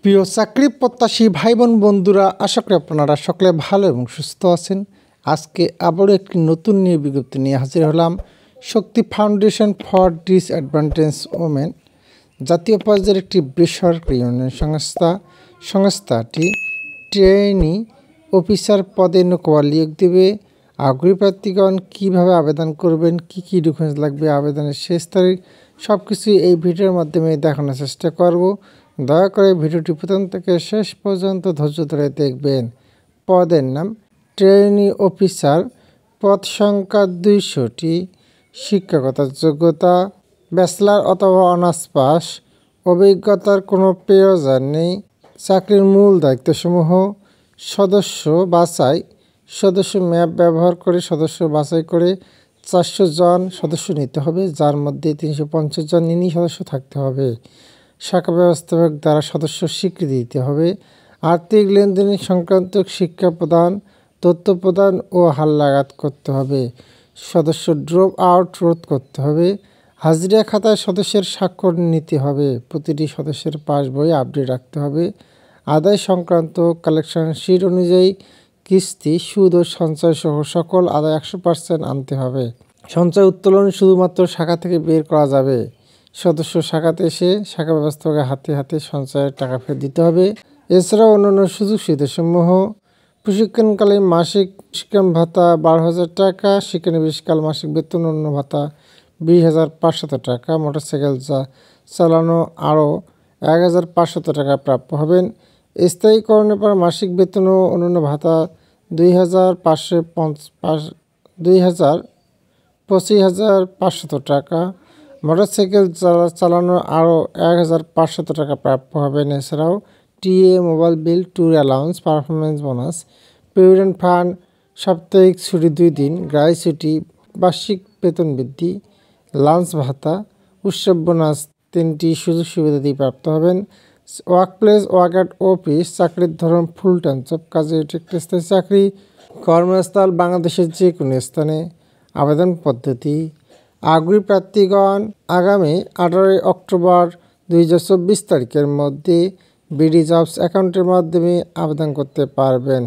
প্রিয় চাকরি প্রত্যাশী ভাই বোন বন্ধুরা, আশা করি আপনারা সকলে ভালো এবং সুস্থ আছেন। আজকে আবারও একটি নতুন নিয়োগ বিজ্ঞপ্তি নিয়ে হাজির হলাম। শক্তি ফাউন্ডেশন ফর ডিসঅ্যাডভান্টেজ ওমেন জাতীয় পর্যায়ের একটি বেসরকারি উন্নয়ন সংস্থাটি ট্রেনি অফিসার পদে নিয়োগ দেবে। আগ্রহী প্রার্থীগণ কীভাবে আবেদন করবেন, কী কী ডকুমেন্টস লাগবে, আবেদনের শেষ তারিখ, সব কিছু এই ভিডিওর মাধ্যমে দেখানোর চেষ্টা করব। দয়া করে ভিডিওটি প্রথম থেকে শেষ পর্যন্ত ধৈর্য ধরে দেখবেন। পদের নাম ট্রেনি অফিসার, পদ সংখ্যা 200টি, শিক্ষাগত যোগ্যতা ব্যাচেলর অথবা অনার্স পাস, অভিজ্ঞতার কোনো প্রয়োজন নেই। চাকরির মূল দায়িত্বসমূহ: সদস্য বাছাই, সদস্য ম্যাপ ব্যবহার করে সদস্য বাছাই করে 400 জন সদস্য নিতে হবে, যার মধ্যে 350 জন নিনি সদস্য থাকতে হবে। শাখা ব্যবস্থাপক দ্বারা সদস্য স্বীকৃতি দিতে হবে। আর্থিক লেনদেন সংক্রান্ত শিক্ষা প্রদান, তথ্য প্রদান ও হালনাগাদ করতে হবে। সদস্য ড্রপ আউট রোধ করতে হবে। হাজিরা খাতায় সদস্যের স্বাক্ষর নিতে হবে। প্রতিটি সদস্যের পাস বই আপডেট রাখতে হবে। আদায় সংক্রান্ত কালেকশন শিট অনুযায়ী কিস্তি, সুদ ও সঞ্চয় সহ সকল আদায় 100% আনতে হবে। সঞ্চয় উত্তোলন শুধুমাত্র শাখা থেকে বের করা যাবে। সদস্য শাখাতে এসে শাখা ব্যবস্থাপকের হাতে হাতে সঞ্চয়ের টাকা ফেরত দিতে হবে। এছাড়াও অন্যান্য সুযোগ সুবিধাসমূহ: প্রশিক্ষণকালীন মাসিক প্রশিক্ষণ ভাতা 12,000 টাকা, শিক্ষানবিশকাল মাসিক বেতন অন্য ভাতা 20,500 টাকা, মোটরসাইকেল চালানো আরও 1,500 টাকা প্রাপ্য হবেন। স্থায়ীকরণের পর মাসিক বেতন ও অন্যান্য ভাতা 25,500 টাকা, মোটরসাইকেল চালানো আরও 1,500 টাকা প্রাপ্য হবেন। এছাড়াও TA, mobile bill, tour allowance, performance bonus, provident fund, সাপ্তাহিক ছুটি 2 দিন, গ্রাহ্য বার্ষিক বেতন বৃদ্ধি, লাঞ্চ ভাতা, উৎসব বোনাস 3টি সুযোগ সুবিধা দিয়ে প্রাপ্ত হবেন। ওয়ার্কপ্লেস ওয়ার্ক অফিস, চাকরির ধরন ফুল টাইম জব, কাজে এটি একটি স্থায়ী চাকরি। কর্মস্থল বাংলাদেশের যে কোনো স্থানে। আবেদন পদ্ধতি: আগ্রহী প্রার্থীগণ আগামী 18 অক্টোবর 2024 তারিখের মধ্যে বিডি জবস অ্যাকাউন্টের মাধ্যমে আবেদন করতে পারবেন।